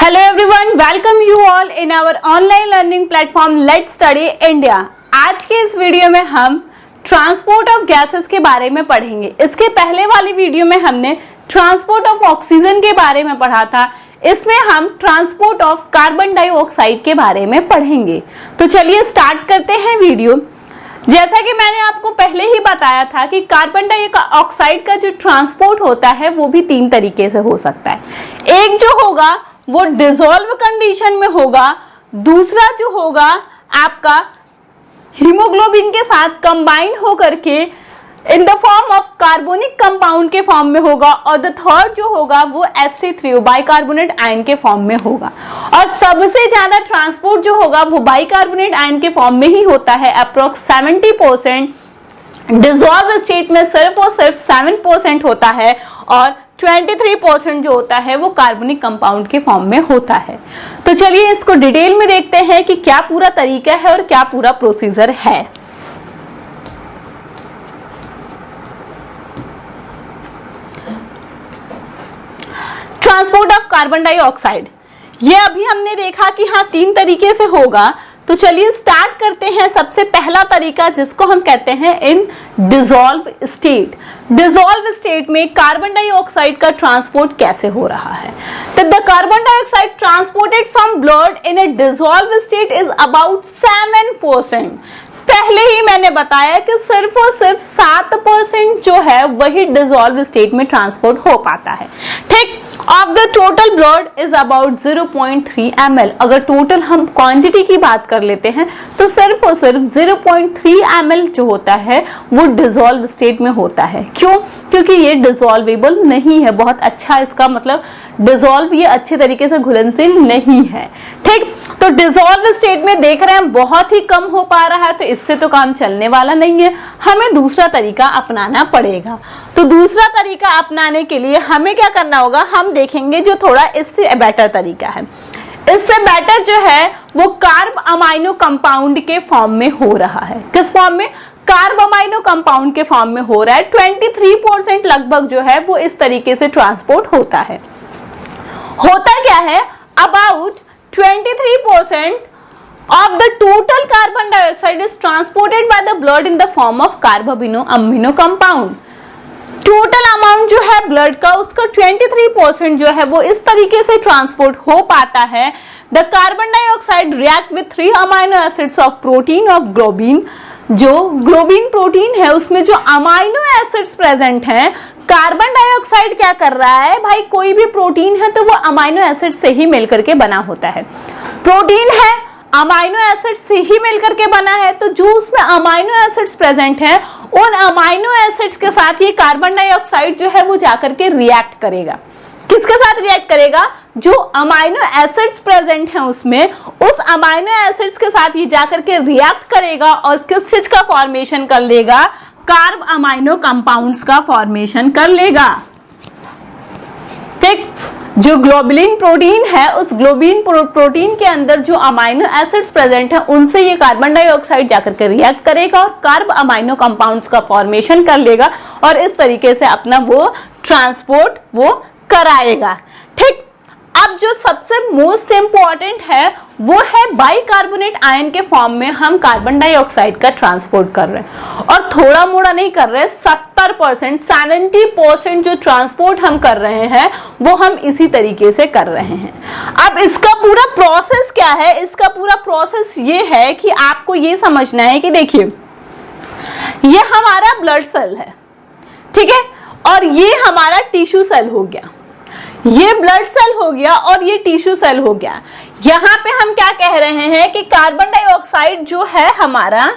Hello everyone, welcome you all in our online learning platform let's study India. आज के इस video में हम ट्रांसपोर्ट ऑफ गैसेस के बारे में पढ़ेंगे। इसके पहले वाली वीडियो में हमने ट्रांसपोर्ट ऑफ ऑक्सीजन के बारे में पढ़ा था। इसमें हम ट्रांसपोर्ट ऑफ कार्बन डाइऑक्साइड के बारे में पढ़ेंगे। तो चलिए स्टार्ट करते हैं वीडियो। जैसा कि मैंने आपको पहले ही बताया था कि कार्बन डाइऑक्साइड का जो ट्रांसपोर्ट होता है वो भी तीन तरीके से हो सकता है। एक जो होगा वो डिसॉल्व कंडीशन में होगा, दूसरा जो होगा आपका हीमोग्लोबिन के साथ कंबाइन होकर के in the form of carbonic compound के फॉर्म में होगा, और द थर्ड जो होगा वो Sc3 बाइकार्बोनेट आयन के फॉर्म में होगा। और सबसे ज्यादा ट्रांसपोर्ट जो होगा वो बाइकार्बोनेट आयन के फॉर्म में ही होता है। अप्रोक्स 70% डिसॉल्व स्टेट में सिर्फ और सिर्फ 7% होता है, और 23% जो होता है वो कार्बनिक कंपाउंड के फॉर्म में होता है। तो चलिए इसको डिटेल में देखते हैं कि क्या पूरा तरीका है और क्या पूरा प्रोसीजर है। ट्रांसपोर्ट ऑफ कार्बन डाइऑक्साइड, ये अभी हमने देखा कि हाँ तीन तरीके से होगा। तो चलिए स्टार्ट करते हैं। सबसे पहला तरीका जिसको हम कहते हैं इन डिसॉल्व स्टेट। डिसॉल्व स्टेट में कार्बन डाइऑक्साइड का ट्रांसपोर्ट कैसे हो रहा है? तो the carbon dioxide transported from blood in A dissolve state is about 7%। पहले ही मैंने बताया कि सिर्फ और सिर्फ 7% जो है वही डिसॉल्व स्टेट में ट्रांसपोर्ट हो पाता है। ठीक, of the total blood is about 0.3 ml। अगर टोटल हम क्वांटिटी की बात कर लेते हैं तो सिर्फ और सिर्फ 0.3 ml जो होता है वो डिसॉल्व स्टेट में होता है। क्यों? क्योंकि ये डिसॉल्वेबल नहीं है। बहुत अच्छा, इसका मतलब डिसॉल्व ये अच्छे तरीके से घुलनशील नहीं है। ठीक, तो डिसॉल्व स्टेट में देख रहे हैं बहुत ही कम हो पा रहा है, तो इससे तो काम चलने वाला नहीं है। हमें दूसरा तरीका अपनाना पड़ेगा। तो दूसरा तरीका अपनाने के लिए हमें क्या करना होगा, हम देखेंगे जो थोड़ा इससे बेटर तरीका है। इससे बेटर जो है वो कार्ब अमाइनो कंपाउंड के फॉर्म में हो रहा है। किस फॉर्म में? कार्ब अमाइनो कंपाउंड के फॉर्म में हो रहा है। 23% लगभग जो है वो इस तरीके से ट्रांसपोर्ट होता है। होता क्या है, about 23% of the total carbon dioxide is transported by the blood in the form of carbamino compound. Total amount जो है ब्लड का उसका 23% जो है वो इस तरीके से ट्रांसपोर्ट हो पाता है। The carbon dioxide react with 3 amino acids of protein of globin. जो ग्लोबिन प्रोटीन है उसमें जो अमाइनो एसिड्स प्रेजेंट हैं, कार्बन डाइऑक्साइड क्या कर रहा है भाई, कोई भी प्रोटीन है तो वो अमाइनो एसिड से ही मिलकर के बना होता है। प्रोटीन है, अमाइनो एसिड से ही मिलकर के बना है, तो जो उसमें अमाइनो एसिड्स प्रेजेंट हैं उन अमाइनो एसिड्स के साथ ये कार्बन डाइऑक्साइड जो है वो जाकर के रिएक्ट करेगा। किसके साथ रिएक्ट करेगा? जो अमाइनो एसिड्स प्रेजेंट हैं उसमें, उस अमाइनो एसिड्स के साथ ये जाकर के रिएक्ट करेगा और किस चीज का फॉर्मेशन कर लेगा? कार्ब अमाइनो कंपाउंड्स का फॉर्मेशन कर लेगा। ठीक, जो ग्लोबुलिन प्रोटीन है उस ग्लोबुलिन प्रोटीन के अंदर जो अमाइनो एसिड्स प्रेजेंट है उनसे ये कार्बन डाइऑक्साइड जाकर के रिएक्ट करेगा और कार्ब अमाइनो कंपाउंड्स का फॉर्मेशन कर लेगा और इस तरीके से अपना वो ट्रांसपोर्ट वो कराएगा। ठीक, अब जो सबसे मोस्ट इंपॉर्टेंट है वो है बाइकार्बोनेट आयन के फॉर्म में हम कार्बन डाइऑक्साइड का ट्रांसपोर्ट कर रहे हैं, और थोड़ा मोड़ा नहीं कर रहे। 70% 70% जो ट्रांसपोर्ट हम कर रहे हैं वो हम इसी तरीके से कर रहे हैं। अब इसका पूरा प्रोसेस क्या है? इसका पूरा प्रोसेस ये है कि आपको ये समझना है कि देखिए ये हमारा ब्लड सेल है, ठीक है, और ये हमारा टिश्यू सेल हो गया। ये ब्लड सेल हो गया और ये टिश्यू सेल हो गया। यहां पे हम क्या कह रहे हैं कि कार्बन डाइऑक्साइड जो है हमारा,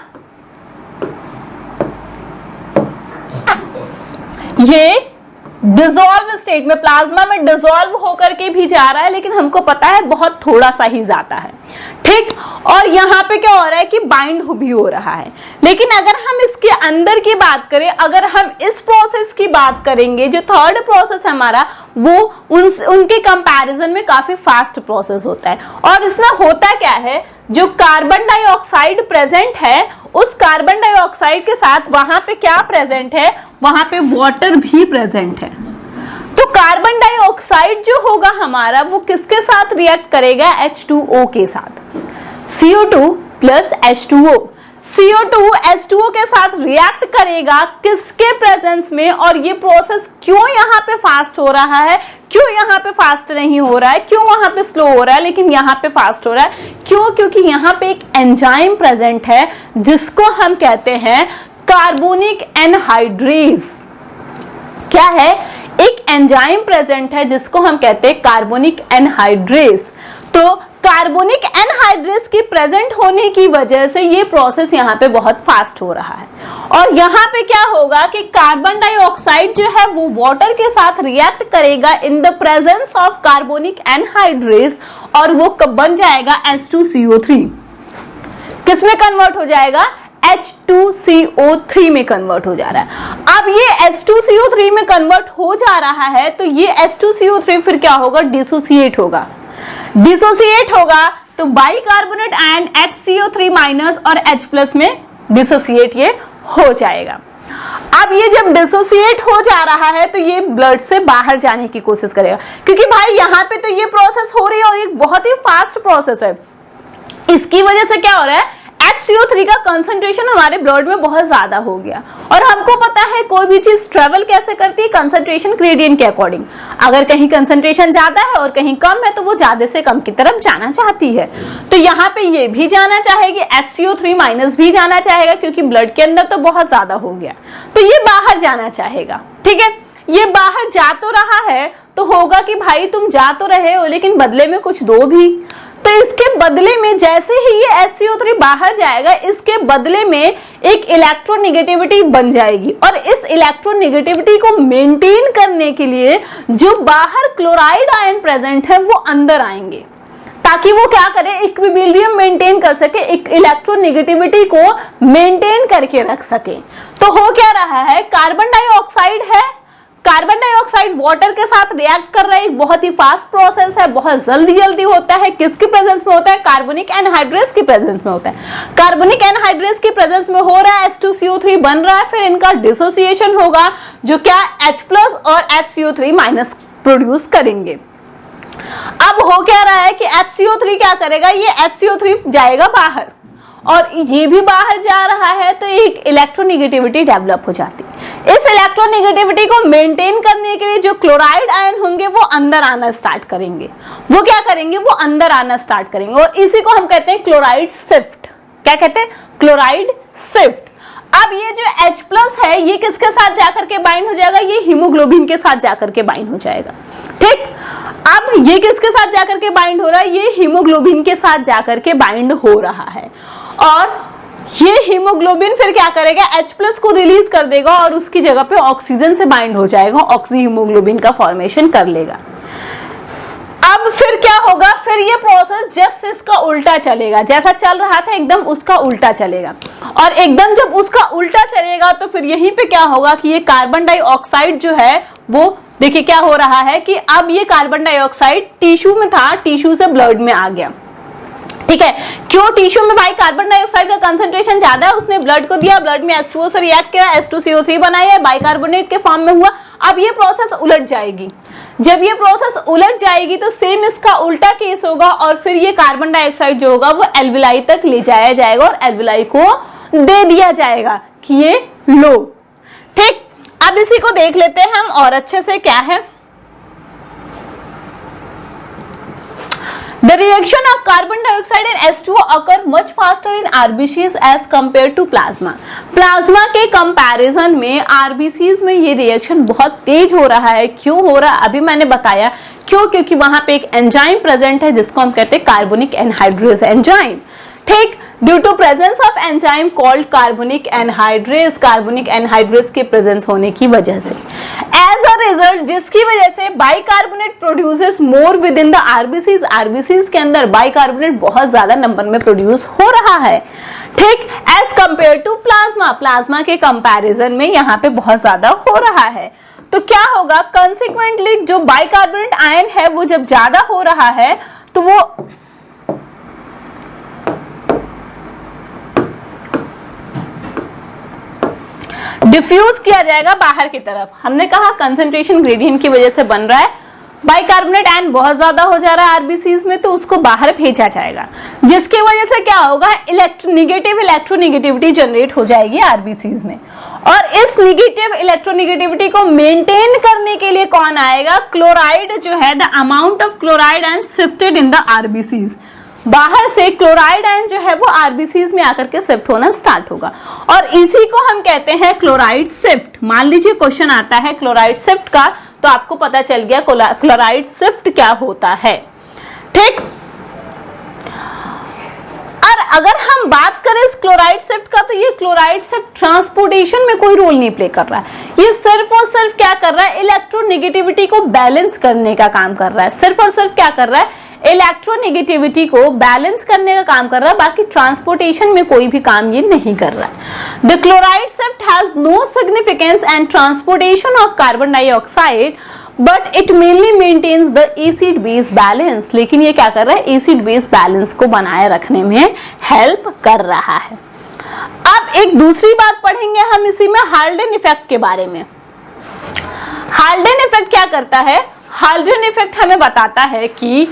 ये डिसॉल्व स्टेट में प्लाज्मा में डिसॉल्व होकर के भी जा रहा है, लेकिन हमको पता है बहुत थोड़ा सा ही जाता है। ठीक, और यहाँ पे क्या हो रहा है कि बाइंड भी हो रहा है। लेकिन अगर हम इसके अंदर की बात करें, अगर हम इस प्रोसेस की बात करेंगे, जो थर्ड प्रोसेस है हमारा, वो उनके कंपैरिजन में काफी फास्ट प्रोसेस होता है। और इसमें होता क्या है, जो कार्बन डाइऑक्साइड प्रेजेंट है उस कार्बन डाइऑक्साइड के साथ वहां पे क्या प्रेजेंट है, वहां पे वाटर भी प्रेजेंट है। तो कार्बन डाइऑक्साइड जो होगा हमारा वो किसके साथ रिएक्ट करेगा? H2O के साथ। CO2 plus H2O, CO2 H2O के साथ रिएक्ट करेगा किसके प्रेजेंस में? और ये प्रोसेस क्यों यहाँ पे फास्ट हो रहा है, क्यों यहाँ पे फास्ट नहीं हो रहा है, क्यों वहां पे स्लो हो रहा है लेकिन यहाँ पे फास्ट हो रहा है? क्यों? क्योंकि यहाँ पे एक एंजाइम प्रेजेंट है जिसको हम कहते हैं कार्बोनिक एनहाइड्रेज। क्या है? एक एंजाइम प्रेजेंट है जिसको हम कहते हैं कार्बोनिक एनहाइड्रेज। तो कार्बोनिक एनहाइड्रेज की प्रेजेंट होने की वजह से ये प्रोसेस यहाँ पे बहुत फास्ट हो रहा है। और यहाँ पे क्या होगा कि कार्बन डाइऑक्साइड जो है वो वाटर के साथ रिएक्ट करेगा in the presence of carbonic anhydrase, और वो कब बन जाएगा? H2CO3। किसमें कन्वर्ट हो जाएगा? H2CO3 में कन्वर्ट हो जा रहा है। अब ये H2CO3 में कन्वर्ट हो जा रहा है तो ये H2CO3 फिर क्या होगा? डिसोसिएट होगा। डिसोसिएट होगा तो बाइकार्बोनेट आयन HCO3 माइनस और H प्लस में डिसोसिएट ये हो जाएगा। अब ये जब डिसोसिएट हो जा रहा है तो ये ब्लड से बाहर जाने की कोशिश करेगा, क्योंकि भाई यहाँ पे तो ये प्रोसेस हो रही है और एक बहुत ही फास्ट प्रोसेस है। इसकी वजह से क्या हो रहा है? HCO3 का कंसंट्रेशन हमारे ब्लड में बहुत ज्यादा हो गया। और हमको पता है कोई भी चीज ट्रेवल कैसे करती है? कंसंट्रेशन ग्रेडियंट के अकॉर्डिंग। अगर कहीं कंसंट्रेशन ज्यादा है और कहीं कम है तो वो ज्यादा से कम की तरफ जाना चाहती है। तो यहाँ पे ये भी जाना चाहेगी, HCO3 माइनस भी जाना चाहेगा क्योंकि ब्लड के अंदर तो बहुत ज्यादा हो गया, तो ये बाहर जाना चाहेगा। ठीक है, ये बाहर जा तो रहा है तो होगा कि भाई तुम जा तो रहे हो लेकिन बदले में कुछ दो भी। तो इसके बदले में जैसे ही ये HCO3 बाहर जाएगा, इसके बदले में एक इलेक्ट्रोनेगेटिविटी बन जाएगी, और इस इलेक्ट्रोनेगेटिविटी को मेंटेन करने के लिए जो बाहर क्लोराइड आयन प्रेजेंट है वो अंदर आएंगे, ताकि वो क्या करे? इक्विलिब्रियम मेंटेन कर सके, एक इलेक्ट्रोनेगेटिविटी को मेंटेन करके रख सके। तो हो क्या रहा है? कार्बन डाइऑक्साइड है, कार्बन डाइऑक्साइड वाटर के साथ रिएक्ट कर रहा है, एक बहुत ही फास्ट प्रोसेस है, बहुत जल्दी जल्दी होता है। किसकी प्रेजेंस में होता है? कार्बोनिक एनहाइड्रेज की प्रेजेंस में होता है। कार्बोनिक एनहाइड्रेज की प्रेजेंस में हो रहा है, H2CO3 बन रहा है, फिर इनका डिसोसिएशन होगा जो क्या H प्लस और HCO3 माइनस प्रोड्यूस करेंगे। अब हो क्या रहा है कि HCO3 क्या करेगा? ये HCO3 जाएगा बाहर और ये भी बाहर जा रहा है, तो एक इलेक्ट्रोनेगेटिविटी डेवलप हो जाती है। इस इलेक्ट्रोनेगेटिविटी को मेंटेन करने के लिए जो क्लोराइड आयन होंगे वो अंदर आना स्टार्ट करेंगे। वो क्या करेंगे? वो अंदर आना स्टार्ट करेंगे, और इसी को हम कहते हैं क्लोराइड शिफ्ट। क्या कहते हैं? Chloride shift. अब ये जो H प्लस है ये किसके साथ जाकर के बाइंड हो जाएगा? ये हीमोग्लोबिन के साथ जाकर के बाइंड हो जाएगा। ठीक, अब ये किसके साथ जाकर के बाइंड हो रहा है? ये हीमोग्लोबिन के साथ जाकर के बाइंड हो रहा है, और ये हीमोग्लोबिन फिर क्या करेगा? H प्लस को रिलीज कर देगा और उसकी जगह पे ऑक्सीजन से बाइंड हो जाएगा, ऑक्सी हीमोग्लोबिन का फॉर्मेशन कर लेगा। अब फिर क्या होगा? फिर ये प्रोसेस जस्ट इसका उल्टा चलेगा, जैसा चल रहा था एकदम उसका उल्टा चलेगा। और एकदम जब उसका उल्टा चलेगा तो फिर यहीं पे क्या होगा कि ये कार्बन डाइऑक्साइड जो है वो देखिए क्या हो रहा है कि अब ये कार्बन डाइऑक्साइड टिश्यू में था, टिश्यू से ब्लड में आ गया। ठीक है, क्यों? टिश्यू में भाई कार्बन डाइऑक्साइड का कंसंट्रेशन ज्यादा है, उसने ब्लड को दिया, ब्लड में H2O से रिएक्ट किया, H2CO3 बनाया है, बाइकार्बोनेट के फॉर्म में हुआ। अब ये प्रोसेस उलट जाएगी। जब ये प्रोसेस उलट जाएगी तो सेम इसका उल्टा केस होगा, और फिर ये कार्बन डाइऑक्साइड जो होगा वो एल्विलाई तक ले जाया जाएगा और एल्विलाई को दे दिया जाएगा कि ये लो। ठीक, अब इसी को देख लेते हैं हम और अच्छे से क्या है। The reaction of carbon dioxide and H2O occur much faster in RBCs as compared to plasma. Plasma के कंपैरिजन में RBCs में ये रिएक्शन बहुत तेज हो रहा है। क्यों हो रहा है? अभी मैंने बताया क्यों, क्योंकि वहां पे एक एंजाइम प्रेजेंट है जिसको हम कहते हैं कार्बोनिक एनहाइड्रेज एंजाइम। ठीक, due to presence of enzyme called carbonic anhydrase, carbonic anhydrase के प्रेजेंस होने की वजह से, एज अ रिजल्ट जिसकी वजह से bicarbonate produces more with in the RBCs, RBCs के अंदर बाइकार्बोनेट बहुत ज्यादा नंबर में प्रोड्यूस हो रहा है। ठीक, as compare to plasma, plasma के कंपैरिजन में यहाँ पे बहुत ज्यादा हो रहा है। तो क्या होगा? कंसिक्वेंटली जो बाइकार्बोनेट आयन है वो जब ज्यादा हो रहा है तो वो डिफ्यूज किया जाएगा बाहर की तरफ। हमने कहा कंसंट्रेशन ग्रेडियंट की वजह से बन रहा है, बाइकार्बोनेट आयन बहुत ज्यादा हो जा रहा है आरबीसीज में, तो उसको बाहर भेजा जाएगा, जिसकी वजह से क्या होगा, नेगेटिव इलेक्ट्रोनेगेटिविटी जनरेट हो जाएगी आरबीसीज में। और इस नेगेटिव इलेक्ट्रोनेगेटिविटी को मेंटेन करने के लिए कौन आएगा, क्लोराइड जो है, the amount of chloride ion shifted in the RBCs. बाहर से क्लोराइड आयन जो है वो आरबीसीज में आकर के शिफ्ट होना स्टार्ट होगा, और इसी को हम कहते हैं क्लोराइड शिफ्ट। मान लीजिए क्वेश्चन आता है क्लोराइड शिफ्ट का, तो आपको पता चल गया क्लोराइड शिफ्ट क्या होता है। ठीक, और अगर हम बात करें इस क्लोराइड शिफ्ट का, तो ये क्लोराइड शिफ्ट ट्रांसपोर्टेशन में कोई रोल नहीं प्ले कर रहा है। ये सिर्फ और सिर्फ क्या कर रहा है, इलेक्ट्रोनेगेटिविटी को बैलेंस करने का काम कर रहा है। सिर्फ और सिर्फ क्या कर रहा है, इलेक्ट्रोनेगेटिविटी को बैलेंस करने का काम कर रहा है, बाकी ट्रांसपोर्टेशन में कोई भी काम ये नहीं कर रहा है। The chloride shift has no significance and transportation of carbon dioxide, but it mainly maintains the acid base balance. लेकिन ये क्या कर रहा है, एसिड बेस बैलेंस को बनाए रखने में हेल्प कर रहा है। अब एक दूसरी बात पढ़ेंगे हम इसी में, हाल्डेन इफेक्ट के बारे में। हाल्डेन इफेक्ट क्या करता है, हाल्डेन इफेक्ट हमें बताता है कि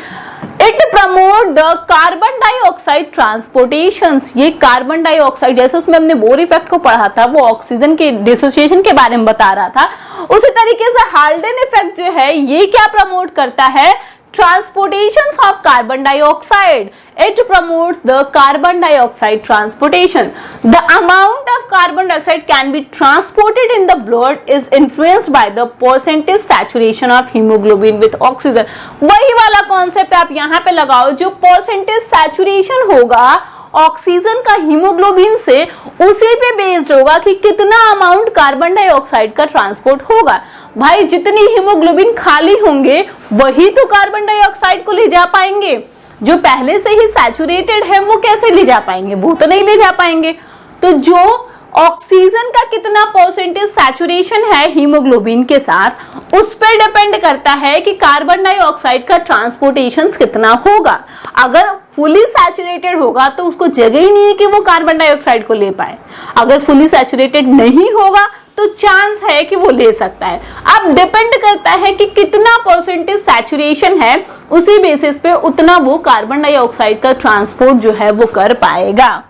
it promote the carbon dioxide transportation. ये कार्बन डाइऑक्साइड, जैसे उसमें हमने बोर इफेक्ट को पढ़ा था, वो ऑक्सीजन के डिसोसिएशन के बारे में बता रहा था, उसी तरीके से हाल्डेन इफेक्ट जो है ये क्या प्रमोट करता है, transportations of carbon dioxide. It promotes the carbon dioxide transportation. The amount of carbon dioxide can be transported in the blood is influenced by the percentage saturation of hemoglobin with oxygen. वही वाला concept आप यहाँ पे लगाओ, जो percentage saturation होगा oxygen का haemoglobin से, उसी पे बेस्ड होगा कि कितना अमाउंट कार्बन डाइऑक्साइड का ट्रांसपोर्ट होगा। भाई जितनी हीमोग्लोबिन खाली होंगे वही तो कार्बन डाइऑक्साइड को ले जा पाएंगे, जो पहले से ही सैचुरेटेड है वो कैसे ले जा पाएंगे, वो तो नहीं ले जा पाएंगे। तो जो ऑक्सीजन का कितना परसेंटेज सैचुरेशन है हीमोग्लोबिन के साथ, उस पर डिपेंड करता है कि कार्बन डाइऑक्साइड का ट्रांसपोर्टेशन कितना होगा। अगर फुली सैचुरेटेड होगा तो उसको जगह ही नहीं है कि वो कार्बन डाइऑक्साइड को ले पाए। अगर फुली सैचुरेटेड नहीं होगा तो चांस है कि वो ले सकता है। अब डिपेंड करता है कि कितना परसेंटेज सैचुरेशन है, उसी बेसिस पे उतना वो कार्बन डाइऑक्साइड का ट्रांसपोर्ट जो है वो कर पाएगा।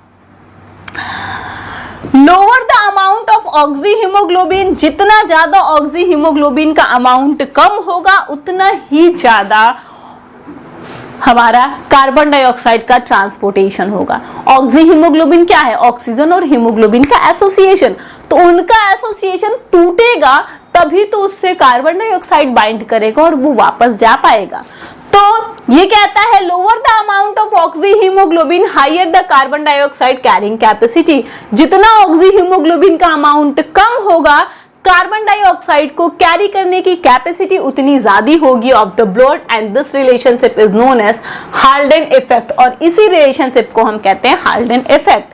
Lower the amount of oxy haemoglobin, जितना ज्यादा ऑक्सी हीमोग्लोबिन का अमाउंट कम होगा उतना ही ज्यादा हमारा कार्बन डाइऑक्साइड का ट्रांसपोर्टेशन होगा। ऑक्सी हीमोग्लोबिन क्या है, ऑक्सीजन और हीमोग्लोबिन का एसोसिएशन, तो उनका एसोसिएशन टूटेगा तभी तो उससे कार्बन डाइऑक्साइड बाइंड करेगा और वो वापस जा पाएगा। तो ये कहता है lower the amount of oxy haemoglobin higher the carbon dioxide carrying capacity. जितना ऑक्सी हीमोग्लोबिन का अमाउंट कम होगा, कार्बन डाइऑक्साइड को कैरी करने की कैपेसिटी उतनी ज्यादा होगी of the blood, and this relationship is known as Haldane effect, और इसी रिलेशनशिप को हम कहते हैं हाल्डेन इफेक्ट।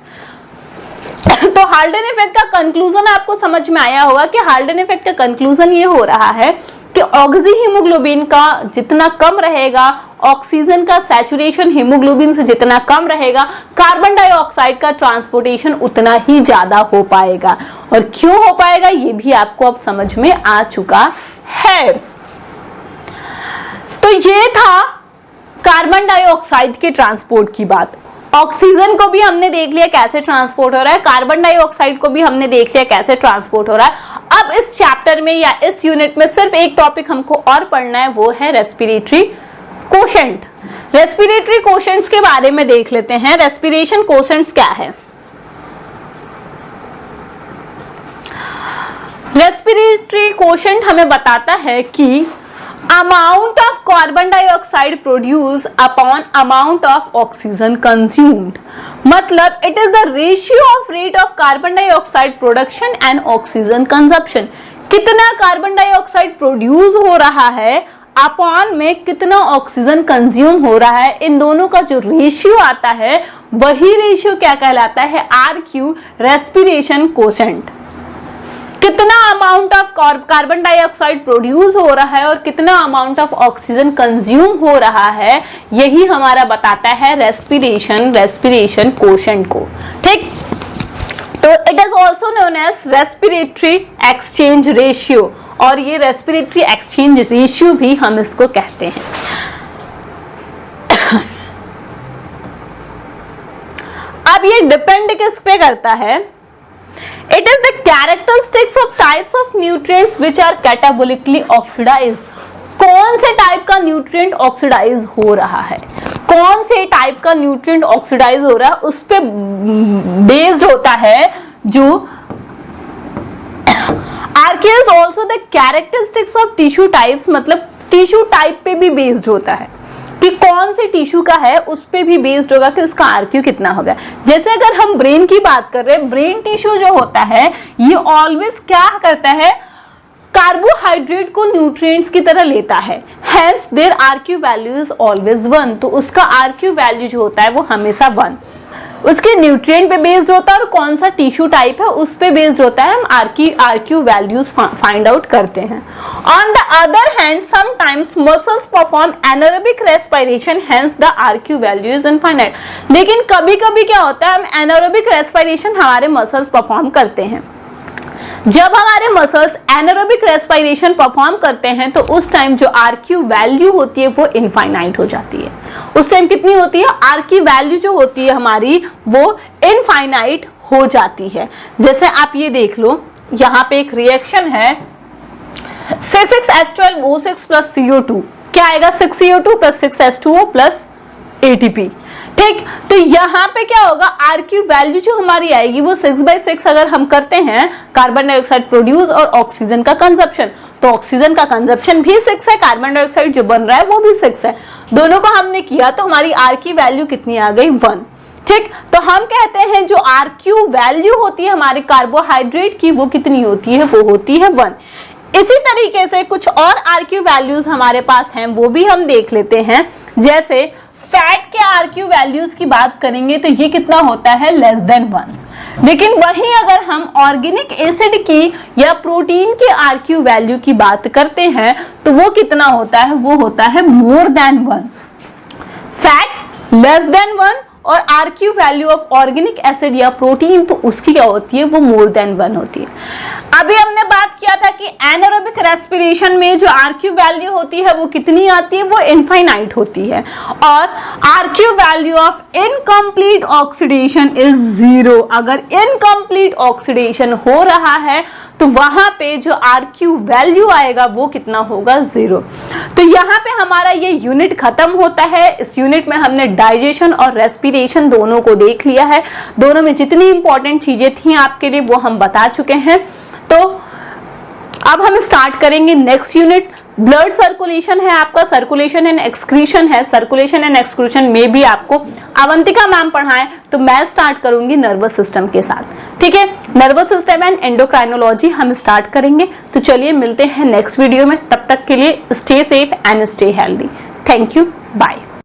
तो हाल्डेन इफेक्ट का कंक्लूजन आपको समझ में आया होगा कि हाल्डेन इफेक्ट का कंक्लूजन ये हो रहा है कि ऑक्सी हीमोग्लोबिन का जितना कम रहेगा, ऑक्सीजन का सैचुरेशन हीमोग्लोबिन से जितना कम रहेगा, कार्बन डाइऑक्साइड का ट्रांसपोर्टेशन उतना ही ज्यादा हो पाएगा। और क्यों हो पाएगा ये भी आपको अब समझ में आ चुका है। तो ये था कार्बन डाइऑक्साइड के ट्रांसपोर्ट की बात। ऑक्सीजन को भी हमने देख लिया कैसे ट्रांसपोर्ट हो रहा है, कार्बन डाइऑक्साइड को भी हमने देख लिया कैसे ट्रांसपोर्ट हो रहा है। अब इस चैप्टर में या इस यूनिट में सिर्फ एक टॉपिक हमको और पढ़ना है, वो है रेस्पिरेटरी कोशेंट। रेस्पिरेटरी कोशेंट्स के बारे में देख लेते हैं। रेस्पिरेशन कोशेंट्स क्या है? रेस्पिरेटरी कोशेंट हमें बताता है कि amount of carbon dioxide produced upon amount of oxygen consumed, मतलब it is the ratio of rate of carbon dioxide production and oxygen consumption। कितना कार्बन डाइऑक्साइड प्रोड्यूस हो रहा है अपॉन में कितना ऑक्सीजन कंज्यूम हो रहा है, इन दोनों का जो रेशियो आता है वही रेशियो क्या कहलाता है, RQ, रेस्पिरेशन कोशेंट। कितना amount of carbon dioxide produce हो रहा है और कितना अमाउंट ऑफ ऑक्सीजन कंज्यूम हो रहा है, यही हमारा बताता है रेस्पिरेशन कोशेंट को। ठीक, तो it is also known as respiratory exchange ratio, और ये रेस्पिरेटरी एक्सचेंज रेशियो भी हम इसको कहते हैं। अब ये डिपेंड किस पे करता है? It is the characteristics of types of nutrients which are catabolically oxidize. कौन से टाइप का न्यूट्रिएंट ऑक्सीडाइज हो रहा है, कौन से टाइप का न्यूट्रिएंट ऑक्सीडाइज हो रहा है, उस पे बेस्ड होता है जो archaea is also the characteristics of tissue types, मतलब टिश्यू टाइप पे भी बेस्ड होता है कि कौन से टिश्यू का है, उस पे भी बेस्ड होगा कि उसका आरक्यू कितना होगा। जैसे अगर हम ब्रेन की बात कर रहे हैं, ब्रेन टिश्यू जो होता है ये ऑलवेज क्या करता है, कार्बोहाइड्रेट को न्यूट्रिएंट्स की तरह लेता है, hence their RQ value is always 1। तो उसका आरक्यू वैल्यू जो होता है वो हमेशा 1 उसके न्यूट्रिएंट पे बेस्ड होता है, और कौन सा टिश्यू टाइप है उस पे बेस्ड होता है, हम आरक्यू वैल्यूज फाइंड आउट करते हैं। On the other hand sometimes muscles perform anaerobic respiration, hence the RQ value is infinite. लेकिन कभी कभी क्या होता है, हम एनारोबिक रेस्पिरेशन हमारे मसल्स परफॉर्म करते हैं। जब हमारे मसल्स एनारोबिक रेस्पिरेशन परफॉर्म करते हैं तो उस टाइम जो आरक्यू वैल्यू होती है वो इनफाइनाइट हो जाती है। उस टाइम कितनी होती है, आरक्यू वैल्यू जो होती है हमारी वो इनफाइनाइट हो जाती है। जैसे आप ये देख लो, यहाँ पे एक रिएक्शन है C6H12O6 प्लस CO2, क्या आएगा 6CO2 plus 6H2O plus ATP। ठीक, तो यहाँ पे क्या होगा, आरक्यू वैल्यू जो हमारी आएगी वो 6/6 अगर हम करते हैं, कार्बन डाइऑक्साइड प्रोड्यूस और ऑक्सीजन का कंजप्शन, तो ऑक्सीजन का कंजप्शन भी 6 है, कार्बन डाइऑक्साइड जो बन रहा है वो भी 6 है, दोनों को हमने किया तो हमारी आरक्यू वैल्यू कितनी आ गई 1। ठीक, तो हम कहते हैं जो आरक्यू वैल्यू होती है हमारे कार्बोहाइड्रेट की वो कितनी होती है, वो होती है 1। इसी तरीके से कुछ और आरक्यू वैल्यूज हमारे पास हैं, वो भी हम देख लेते हैं। जैसे फैट के आरक्यू वैल्यूज की बात करेंगे तो ये कितना होता है, लेस देन 1। लेकिन वहीं अगर हम ऑर्गेनिक एसिड की या प्रोटीन के आरक्यू वैल्यू की बात करते हैं तो वो कितना होता है, वो होता है more than 1। Fat less than 1 और RQ value of organic acid या प्रोटीन तो उसकी क्या होती है, वो मोर देन 1 होती है। अभी हमने बात किया था कि एनारोबिक रेस्पिरेशन में जो आरक्यू वैल्यू होती है वो कितनी आती है, वो इनफाइनाइट होती है, और RQ value of incomplete oxidation is 0। अगर इनकम्प्लीट ऑक्सीडेशन हो रहा है तो वहां पे जो आरक्यू वैल्यू आएगा वो कितना होगा, 0। तो यहाँ पे हमारा ये यूनिट खत्म होता है। इस यूनिट में हमने डाइजेशन और रेस्पिरेशन दोनों को देख लिया है, दोनों में जितनी इंपॉर्टेंट चीजें थी आपके लिए वो हम बता चुके हैं। तो अब हम स्टार्ट करेंगे नेक्स्ट यूनिट। ब्लड सर्कुलेशन है आपका, सर्कुलेशन एंड एक्सक्रीशन है। सर्कुलेशन एंड एक्सक्रीशन में भी आपको अवंतिका मैम पढ़ाएं, तो मैं स्टार्ट करूंगी नर्वस सिस्टम के साथ। ठीक है, नर्वस सिस्टम एंड एंडोक्राइनोलॉजी हम स्टार्ट करेंगे। तो चलिए मिलते हैं नेक्स्ट वीडियो में, तब तक के लिए stay safe and stay healthy. Thank you, bye.